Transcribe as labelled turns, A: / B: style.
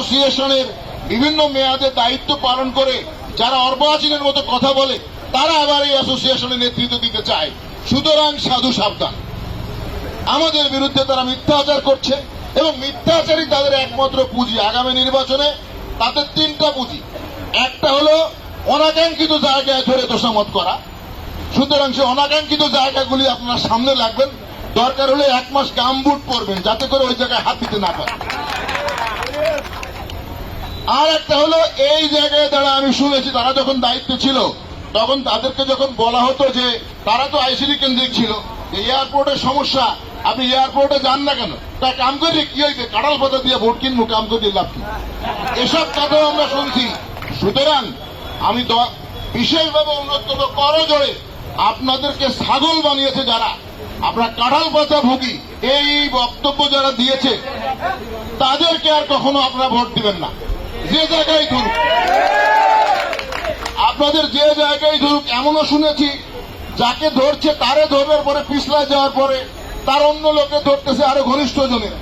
A: অ্যাসোসিয়েশনের বিভিন্ন মেয়াদে দায়িত্ব পালন করে যারা অর্বাচীনের মতো কথা বলে তারা আবার এই অ্যাসোসিয়েশনের নেতৃত্ব দিতে চায়। সুতরাং সাধু সাবধান, আমাদের বিরুদ্ধে তারা মিথ্যাচার করছে এবং মিথ্যাচারই তাদের একমাত্র পুঁজি। আগামী নির্বাচনে তাদের তিনটা পুঁজি, একটা হলো অনাকাঙ্ক্ষিত জায়গায় ধরে তোষামত করা। সুতরাং সে অনাকাঙ্ক্ষিত জায়গাগুলি আপনারা সামনে রাখবেন, দরকার হলে 1 মাস গামবুট পরবেন যাতে করে ওই জায়গায় হাত দিতে না পারে। আর একটা হলো এই জায়গায় যারা আমি শুনেছি তারা যখন দায়িত্ব ছিল তখন তাদেরকে যখন বলা হতো যে তারা তো আইসিডি কেন্দ্রিক ছিল, এয়ারপোর্টের সমস্যা, আপনি এয়ারপোর্টে যান না কেন, তা কাম করে কি হয়েছে, কাঁঠাল পাতা দিয়ে ভোট কিনবো, কাম করে লাভ কি, এসব কথাও আমরা শুনছি। সুতরাং আমি বিশেষভাবে অনুরোধ করবো, করজোড়ে আপনাদেরকে ছাগল বানিয়েছে যারা, আপনার কাঁঠাল পাতা ভুগি এই বক্তব্য যারা দিয়েছে তাদেরকে আর কখনো আপনারা ভোট দিবেন না। যে জায়গায় ধরুক, আপনাদের যে জায়গায় ধরুক। এমনও শুনেছি যাকে ধরছে তারে ধরবার পরে পিছলায় যাওয়ার পরে তার অন্য লোকে ধরতেছে আরো ঘনিষ্ঠ জনের।